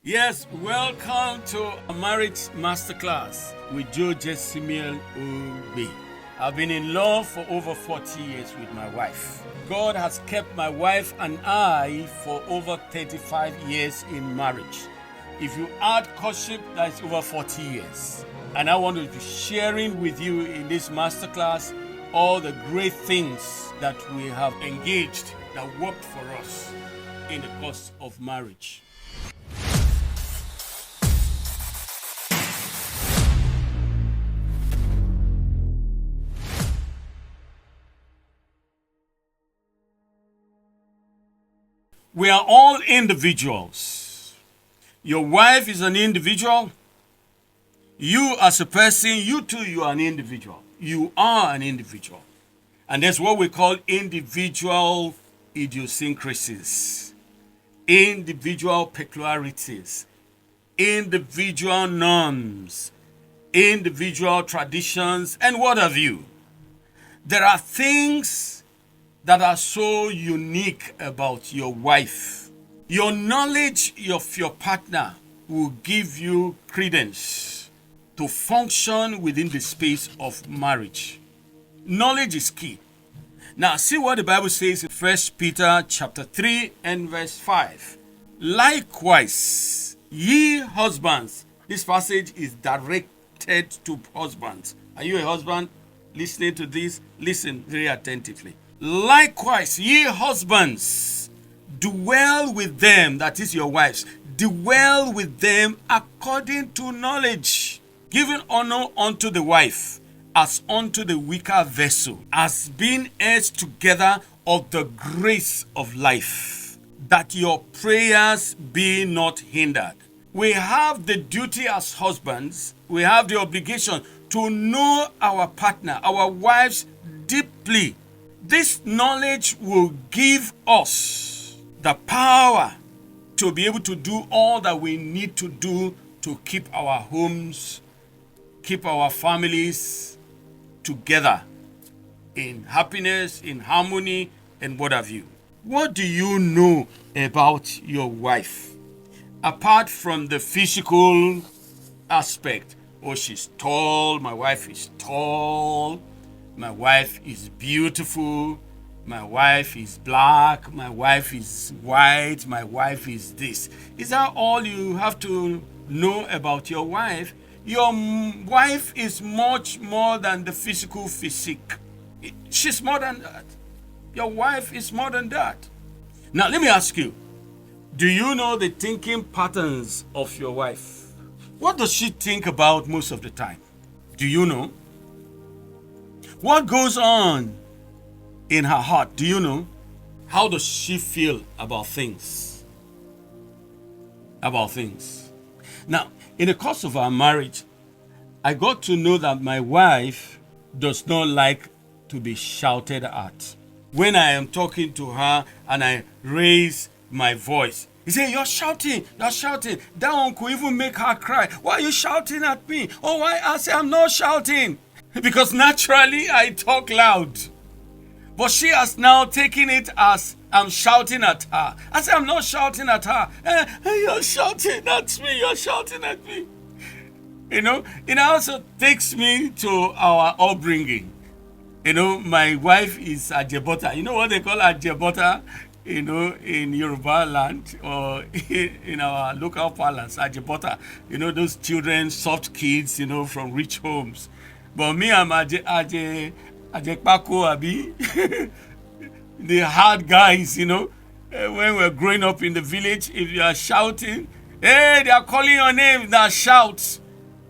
Yes, welcome to a marriage masterclass with Jesimiel Ogbe. I've been in love for over 40 years with my wife. God has kept my wife and I for over 35 years in marriage. If you add courtship, that's over 40 years. And I want to be sharing with you in this masterclass all the great things that we have engaged that worked for us in the course of marriage. We are all individuals. Your wife is an individual. You as a person, you too, you are an individual. You are an individual. And that's what we call individual idiosyncrasies, individual peculiarities, individual norms, individual traditions, and what have you. There are things that are so unique about your wife. Your knowledge of your partner will give you credence to function within the space of marriage. Knowledge is key. Now see what the Bible says in 1 Peter chapter 3 and verse 5. Likewise, ye husbands. This passage is directed to husbands. Are you a husband listening to this? Listen very attentively. Likewise, ye husbands, dwell with them, that is your wives, dwell with them according to knowledge, giving honor unto the wife as unto the weaker vessel, as being heirs together of the grace of life, that your prayers be not hindered. We have the duty as husbands, we have the obligation to know our partner, our wives deeply. This knowledge will give us the power to be able to do all that we need to do to keep our homes, keep our families together in happiness, in harmony, and what have you. What do you know about your wife? Apart from the physical aspect, oh, she's tall, my wife is tall, my wife is beautiful, my wife is black, my wife is white, my wife is this. Is that all you have to know about your wife? Your wife is much more than the physical physique. She's more than that. Your wife is more than that. Now let me ask you, do you know the thinking patterns of your wife? What does she think about most of the time? Do you know? What goes on in her heart? Do you know? How does she feel about things? Now, in the course of our marriage, I got to know that my wife does not like to be shouted at. When I am talking to her and I raise my voice, he said, you're shouting. That one could even make her cry. Why are you shouting at me? Oh, why? I say, I'm not shouting. Because naturally I talk loud. But she has now taken it as I'm shouting at her. I say, I'm not shouting at her. You're shouting at me. You're shouting at me. You know, it also takes me to our upbringing. You know, my wife is Ajebota. You know what they call Ajebota? You know, in Yoruba land or in our local parlance, Ajebota. You know, those children, soft kids, you know, from rich homes. But me, I'm Ajekpako, Abi. The hard guys, you know. When we're growing up in the village, if you are shouting, hey, they are calling your name, now shout.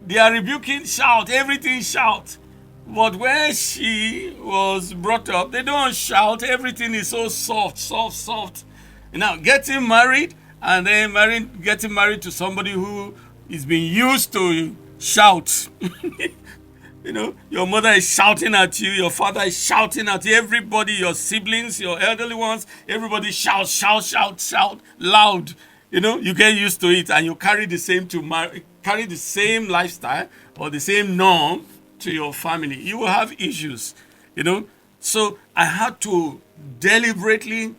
They are rebuking, shout, everything shout. But when she was brought up, they don't shout. Everything is so soft. Now, getting married and then getting married to somebody who is being used to shout. You know, your mother is shouting at you, your father is shouting at you, everybody, your siblings, your elderly ones, everybody shout, loud. You know, you get used to it and you carry the same lifestyle or the same norm to your family. You will have issues, you know. So I had to deliberately,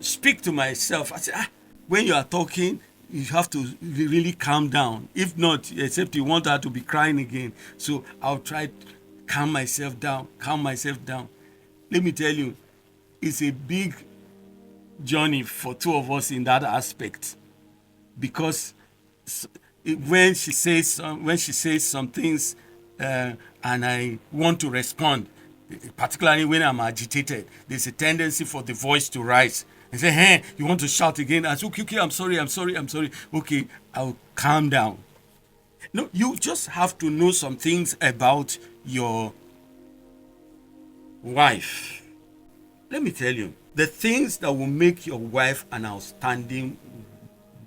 speak to myself. I said, when you are talking, you have to really calm down. If not, except you want her to be crying again. So I'll try to calm myself down, calm myself down. Let me tell you, it's a big journey for two of us in that aspect, because when she says some things, and I want to respond, particularly when I'm agitated, there's a tendency for the voice to rise and say, "Hey, you want to shout again?" I say, "Okay, I'm sorry. Okay, I'll calm down." No, you just have to know some things about your wife. Let me tell you, the things that will make your wife an outstanding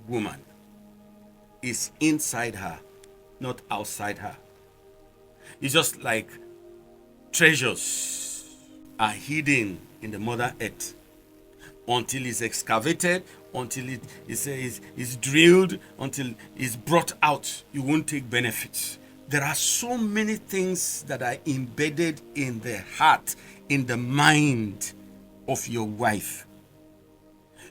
woman is inside her, not outside her. It's just like treasures are hidden in the mother earth. Until it's excavated, until it is drilled, until it's brought out, you won't take benefits. There are so many things that are embedded in the heart, in the mind of your wife.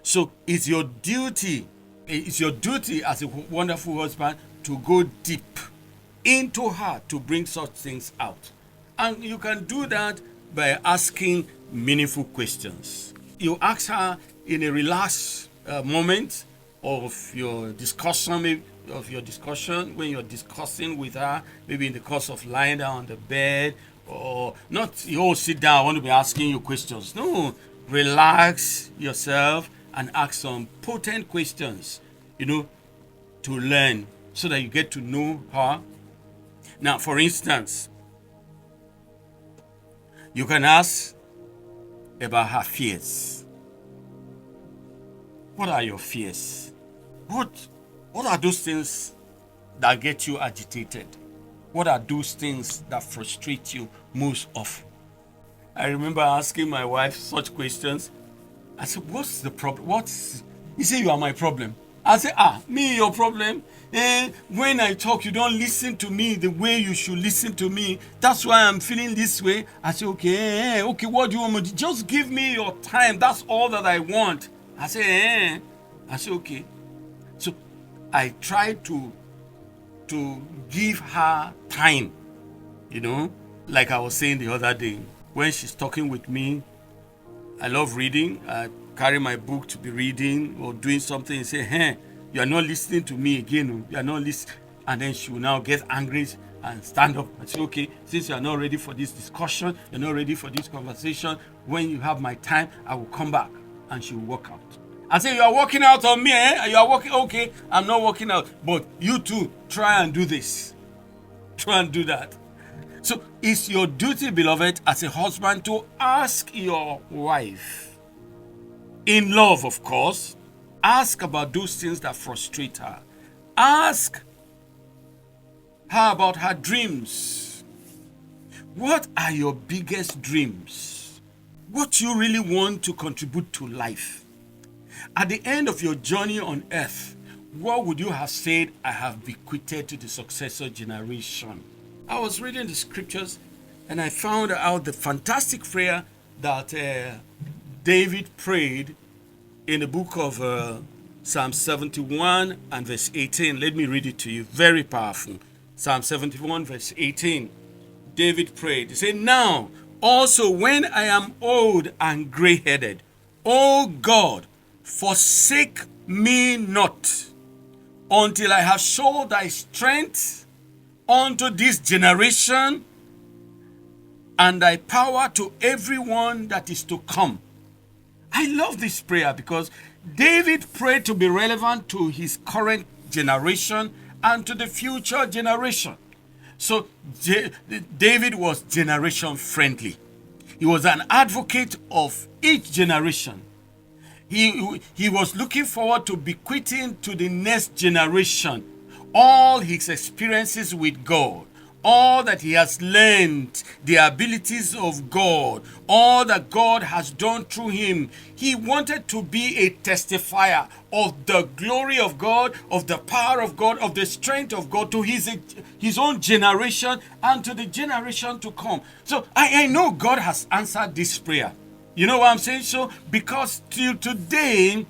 So it's your duty as a wonderful husband to go deep into her to bring such things out. And you can do that by asking meaningful questions. You ask her in a relaxed moment of your discussion, when you're discussing with her, maybe in the course of lying down on the bed, or not, you sit down, I want to be asking you questions. No, relax yourself and ask some potent questions, to learn, so that you get to know her. Now, for instance, you can ask about her fears. What are your fears? What are those things that get you agitated? What are those things that frustrate you most often? I remember asking my wife such questions. I said, "What's the problem?" He said, "You are my problem." I said, "Me, your problem? When I talk, you don't listen to me the way you should listen to me. That's why I'm feeling this way." I said, okay, what do you want me to do? Just give me your time. That's all that I want. I said, okay. So I try to give her time, like I was saying the other day. When she's talking with me, I love reading. I carry my book to be reading or doing something and say, "Hey, you are not listening to me again. You are not listening." And then she will now get angry and stand up and say, "Okay, since you are not ready for this discussion, you're not ready for this conversation, when you have my time, I will come back." And she will walk out. I say, "You are walking out on me, eh? You are walking, okay, I'm not walking out. But you too, try and do this. Try and do that." So it's your duty, beloved, as a husband, to ask your wife, in love, of course, ask about those things that frustrate her. Ask her about her dreams. What are your biggest dreams? What you really want to contribute to life? At the end of your journey on earth, what would you have said, "I have bequeathed to the successor generation"? I was reading the scriptures and I found out the fantastic prayer that David prayed in the book of Psalm 71 and verse 18. Let me read it to you. Very powerful. Psalm 71 verse 18. David prayed. He said, "Now also when I am old and gray-headed, O God, forsake me not until I have showed thy strength unto this generation and thy power to everyone that is to come." I love this prayer because David prayed to be relevant to his current generation and to the future generation. So David was generation friendly. He was an advocate of each generation. He was looking forward to bequeathing to the next generation all his experiences with God, all that he has learned, the abilities of God, all that God has done through him. He wanted to be a testifier of the glory of God, of the power of God, of the strength of God to his own generation and to the generation to come. So I know God has answered this prayer. You know what I'm saying? So because till today,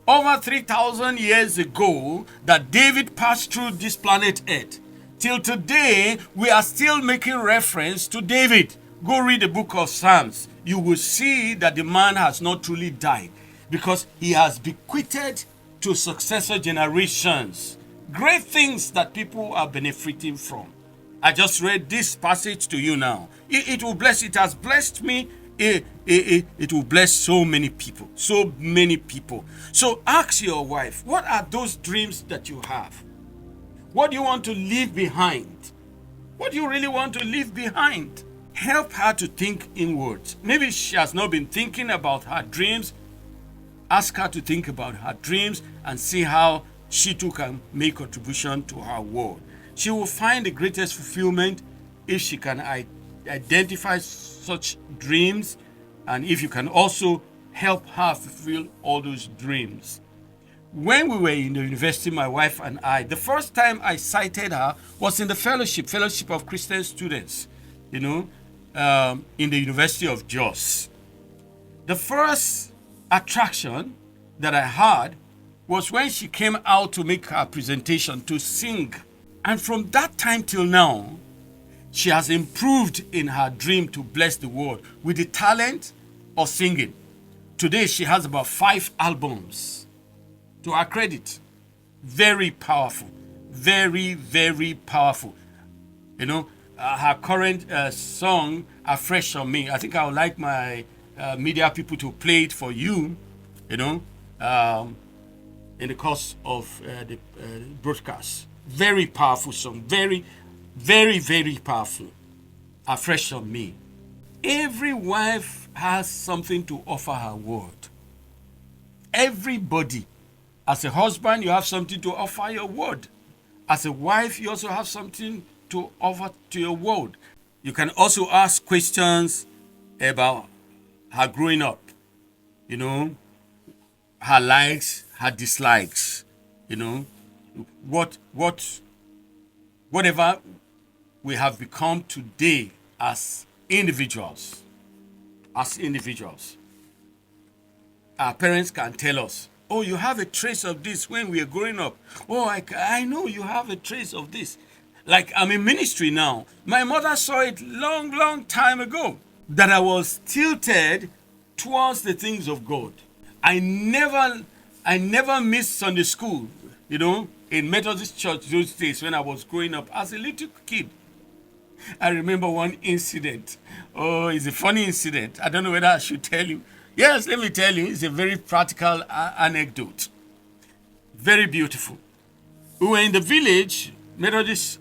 over 3,000 years ago that David passed through this planet Earth. Till today, we are still making reference to David. Go read the book of Psalms. You will see that the man has not truly died because he has bequeathed to successor generations great things that people are benefiting from. I just read this passage to you now. It will bless, it has blessed me. It will bless so many people. So many people. So ask your wife, what are those dreams that you have? What do you want to leave behind? What do you really want to leave behind? Help her to think inwards. Maybe she has not been thinking about her dreams. Ask her to think about her dreams and see how she too can make contribution to her world. She will find the greatest fulfillment if she can identify such dreams, and if you can also help her fulfill all those dreams. When we were in the university, my wife and I, the first time I sighted her was in the fellowship of Christian students, in the University of Jos. The first attraction that I had was when she came out to make her presentation, to sing. And from that time till now, she has improved in her dream to bless the world with the talent of singing. Today, she has about 5 albums to her credit. Very powerful. Very, very powerful. Her current song, Afresh on Me. I think I would like my media people to play it for you, in the course of the broadcast. Very powerful song. Very, very, very powerful. Afresh on Me. Every wife has something to offer her world. Everybody. As a husband, you have something to offer your world. As a wife, you also have something to offer to your world. You can also ask questions about her growing up. Her likes, her dislikes. Whatever we have become today as individuals. Our parents can tell us, oh, you have a trace of this when we are growing up. Oh, I know you have a trace of this. Like, I'm in ministry now. My mother saw it long, long time ago that I was tilted towards the things of God. I never missed Sunday school, in Methodist church those days when I was growing up as a little kid. I remember one incident. Oh, it's a funny incident. I don't know whether I should tell you. Yes, let me tell you. It's a very practical anecdote. Very beautiful. We were in the village, Methodist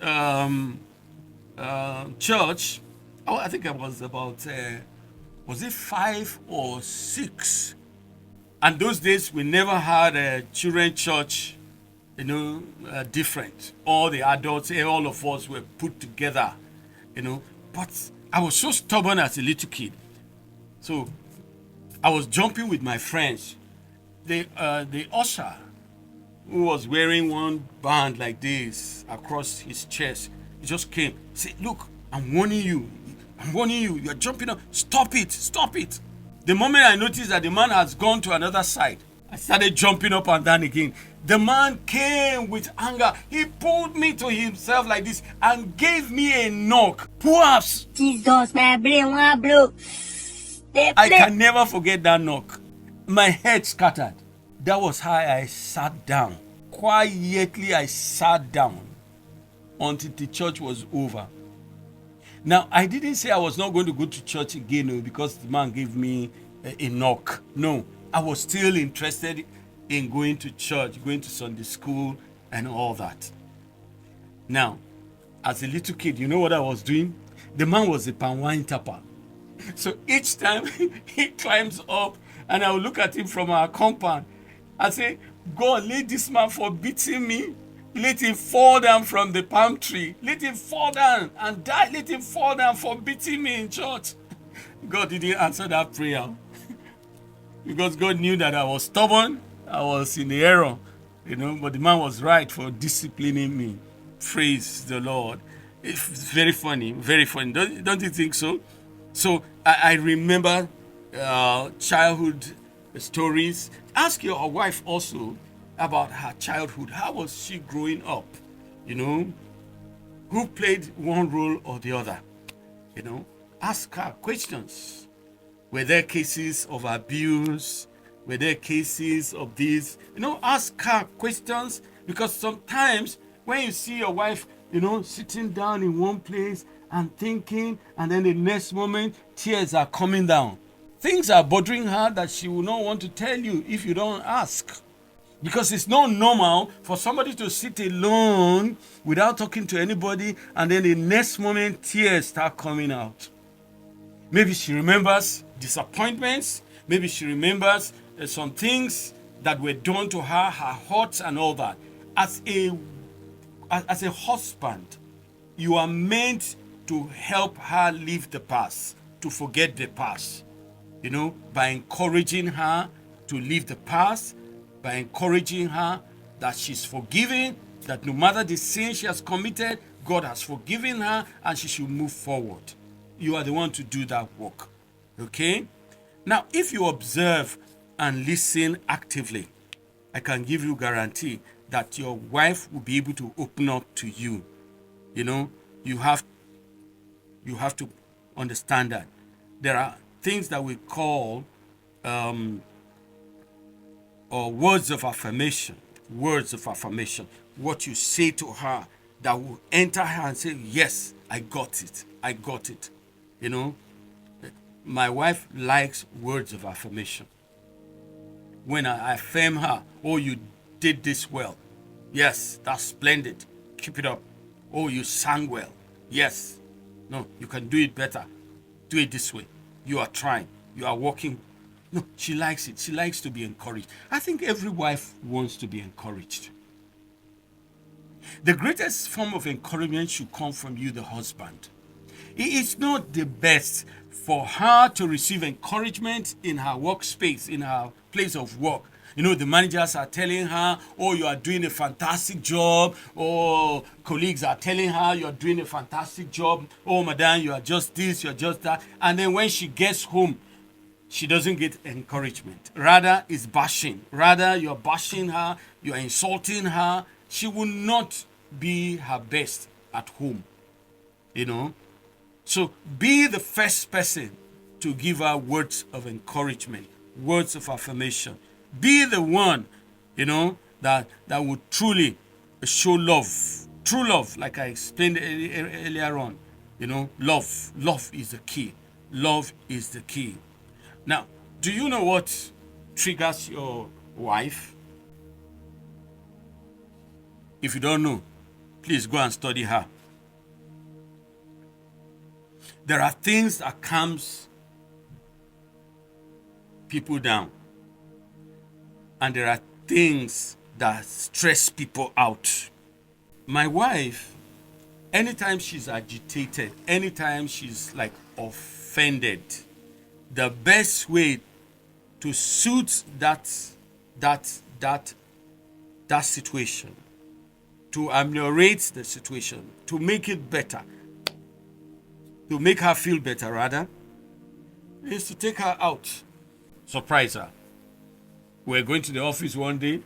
church. Oh, I think I was about, was it 5 or 6? And those days, we never had a children's church, different. All the adults, all of us were put together, But I was so stubborn as a little kid. So I was jumping with my friends. The usher, who was wearing one band like this across his chest, he just came. He said, look, I'm warning you. You're jumping up. Stop it. The moment I noticed that the man has gone to another side, I started jumping up and down again. The man came with anger. He pulled me to himself like this and gave me a knock. Perhaps. Jesus, my brain want blow. I can never forget that knock. My head scattered. That was how I sat down. Quietly, I sat down until the church was over. Now, I didn't say I was not going to go to church again because the man gave me a knock. No, I was still interested in going to church, going to Sunday school and all that. Now, as a little kid, you know what I was doing? The man was a palm wine tapper. So each time he climbs up and I will look at him from our compound, I say, God, let this man for beating me. Let him fall down from the palm tree. Let him fall down and die. Let him fall down for beating me in church. God didn't answer that prayer. Because God knew that I was stubborn. I was in the error. But the man was right for disciplining me. Praise the Lord. It's very funny. Very funny. Don't you think so? So I remember childhood stories. Ask your wife also about her childhood. How was she growing up? You know, who played one role or the other? You know, ask her questions. Were there cases of abuse? Were there cases of this? You know, ask her questions, because sometimes when you see your wife, you know, sitting down in one place and thinking, and then the next moment tears are coming down. Things are bothering her that she will not want to tell you if you don't ask. Because it's not normal for somebody to sit alone without talking to anybody, and then the next moment tears start coming out. Maybe she remembers disappointments. Maybe she remembers some things that were done to her, her hurts and all that. As a husband, you are meant to help her leave the past, to forget the past. You know, by encouraging her to leave the past, by encouraging her that she's forgiven, that no matter the sin she has committed, God has forgiven her and she should move forward. You are the one to do that work. Okay? Now, if you observe and listen actively, I can give you guarantee that your wife will be able to open up to you. You know, you have to understand that there are things that we call or words of affirmation. Words of affirmation. What you say to her that will enter her and say, yes, I got it. I got it. You know, my wife likes words of affirmation. When I affirm her, oh, you did this well. Yes, that's splendid. Keep it up. Oh, you sang well. Yes. No, you can do it better. Do it this way. You are trying. You are working. No, she likes it. She likes to be encouraged. I think every wife wants to be encouraged. The greatest form of encouragement should come from you, the husband. It is not the best for her to receive encouragement in her workspace, in her place of work. You know, the managers are telling her, oh, you are doing a fantastic job. Or colleagues are telling her, you are doing a fantastic job. Oh, madam, you are just this, you are just that. And then when she gets home, she doesn't get encouragement. Rather, it's bashing. Rather, you're bashing her, you're insulting her. She will not be her best at home. You know? So be the first person to give her words of encouragement, words of affirmation. Be the one, you know, that would truly show love. True love, like I explained earlier on. You know, love. Love is the key. Love is the key. Now, do you know what triggers your wife? If you don't know, please go and study her. There are things that calms people down. And there are things that stress people out. My wife, anytime she's agitated, anytime she's like offended, the best way to suit that situation, to ameliorate the situation, to make it better, to make her feel better rather, is to take her out, surprise her. We're going to the office one day,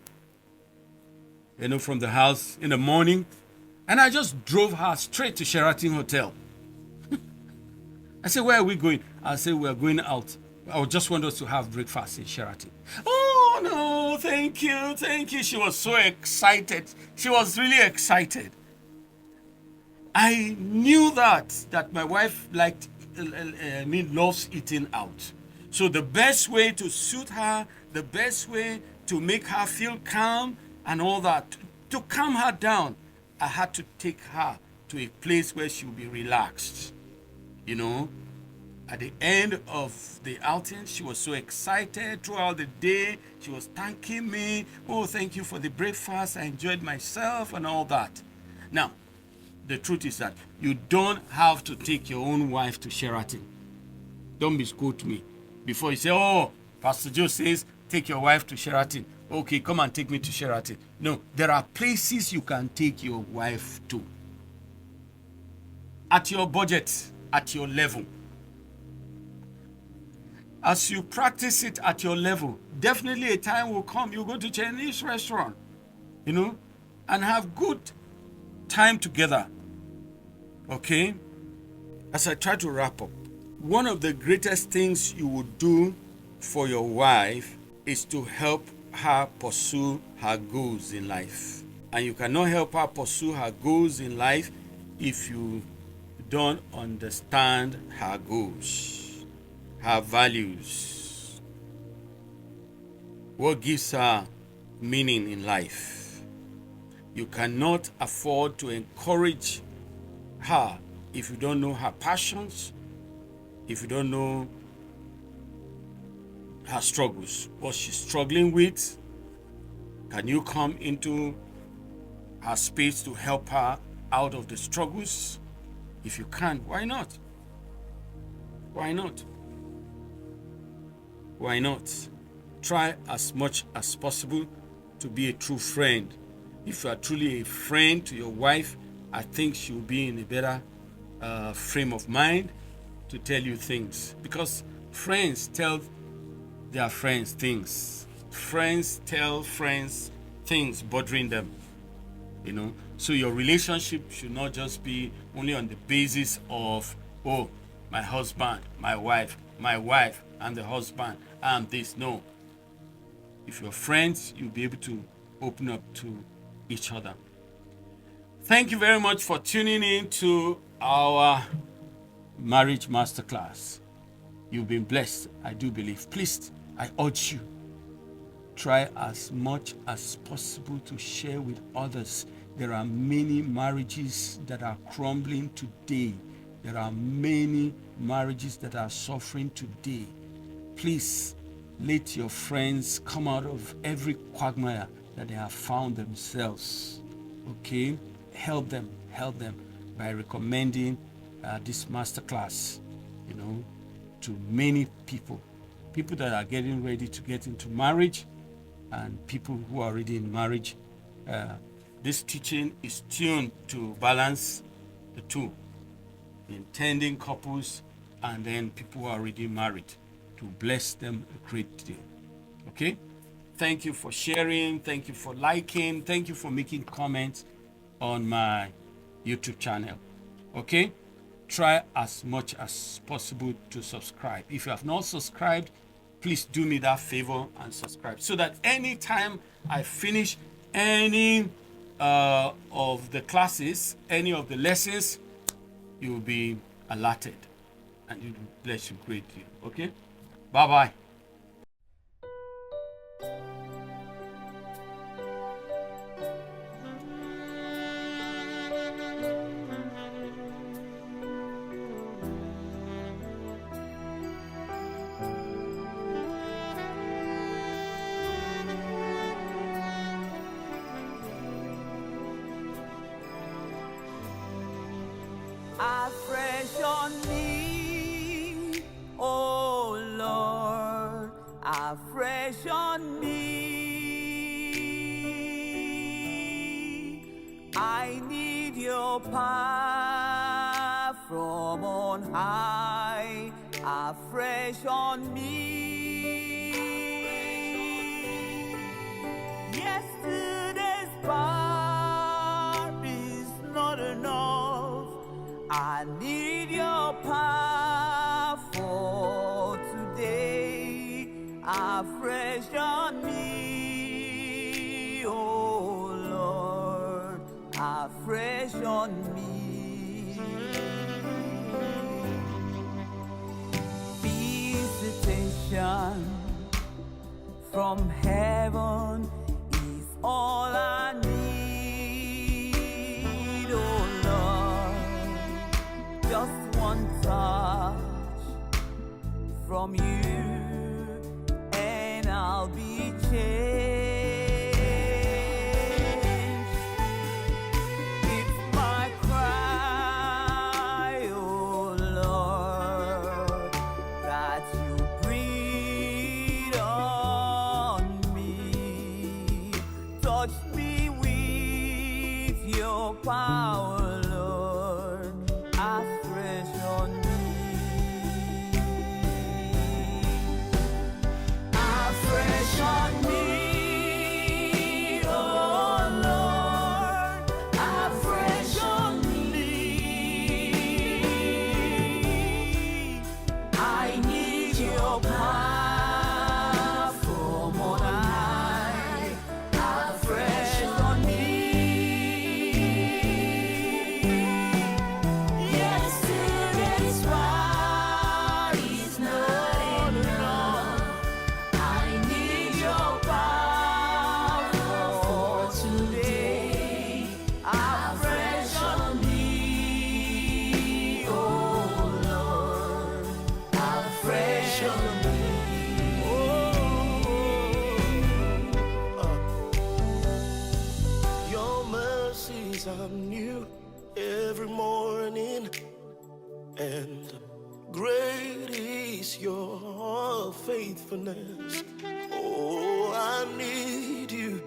you know, from the house in the morning, and I just drove her straight to Sheraton Hotel. I said, where are we going? I said, we're going out. I just want us to have breakfast in Sheraton. Oh, no, thank you, thank you. She was so excited. She was really excited. I knew that my wife loves eating out. So the best way to suit her, the best way to make her feel calm and all that, to calm her down, I had to take her to a place where she would be relaxed. You know, at the end of the outing, she was so excited throughout the day. She was thanking me. Oh, thank you for the breakfast. I enjoyed myself and all that. Now, the truth is that you don't have to take your own wife to Sheraton. Don't misquote me. Before you say, oh, Pastor Joe says, take your wife to Sheraton. Okay, come and take me to Sheraton. No, there are places you can take your wife to. At your budget, at your level. as you practice it at your level, definitely a time will come you go to Chinese restaurant, and have good time together. Okay? As I try to wrap up, one of the greatest things you would do for your wife is to help her pursue her goals in life. And you cannot help her pursue her goals in life if you don't understand her goals, her values, what gives her meaning in life. You cannot afford to encourage her if you don't know her passions, if you don't know her struggles, what she's struggling with. Can you come into her space to help her out of the struggles? If you can, why not? Why not? Why not? Try as much as possible to be a true friend. If you are truly a friend to your wife, I think she'll be in a better frame of mind to tell you things. Because friends tell their friends things. Friends tell friends things bothering them. So your relationship should not just be only on the basis of, oh, my husband, my wife, and the husband, and this. No. If you're friends, you'll be able to open up to each other. Thank you very much for tuning in to our marriage masterclass. You've been blessed, I do believe. Please, I urge you, try as much as possible to share with others. There are many marriages that are crumbling today. There are many marriages that are suffering today. Please, let your friends come out of every quagmire that they have found themselves. Okay? Help them by recommending this masterclass, to many people that are getting ready to get into marriage and people who are already in marriage. This teaching is tuned to balance the two, intending couples and then people who are already married, to bless them a great deal. Okay? Thank you for sharing. Thank you for liking. Thank you for making comments on my YouTube channel. Okay? Try as much as possible to subscribe. If you have not subscribed, please do me that favor and subscribe, so that anytime I finish any of the classes, any of the lessons, you will be alerted and it will bless you greatly. Okay? Bye-bye. Afresh on me, oh Lord, afresh on me. I need your power from on high, afresh on me. Yesterday's power is not enough. I need your power for today, afresh on me, oh Lord, afresh on me. Visitation from heaven is all I need, oh Lord. Just one touch from you and I'll be changed. It's my cry, oh Lord, that you breathe on me. Touch me with your power, Lord, afresh on me. mercies are new every morning, and great is your faithfulness. Oh, I need you,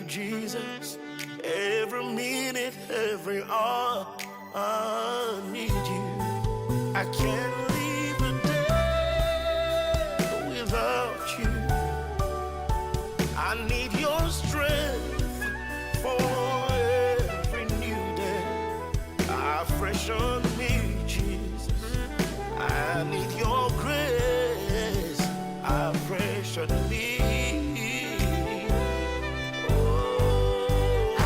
Jesus. Every minute, every hour, I need you. I can't live a day without you. I need your strength for every new day. Fresh on me, Jesus. I need your grace. Fresh on me. Oh,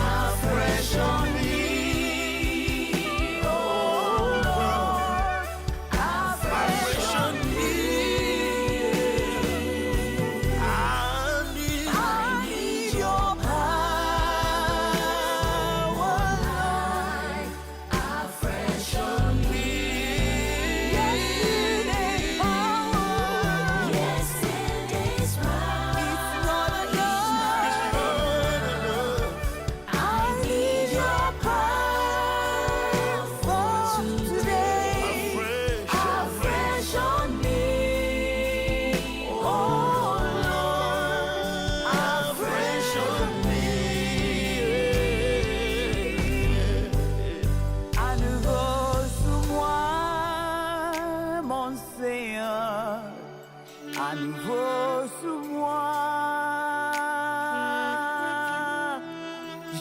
fresh on me. À nouveau sous moi,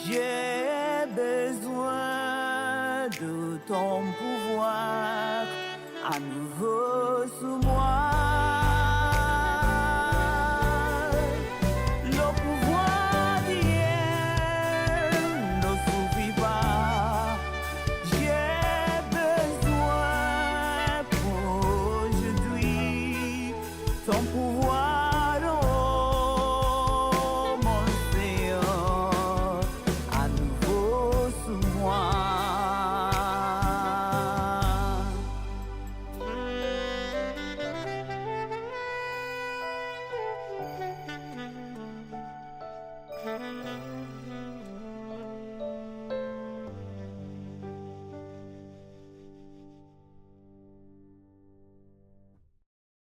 j'ai besoin de ton pouvoir. À nouveau sous moi.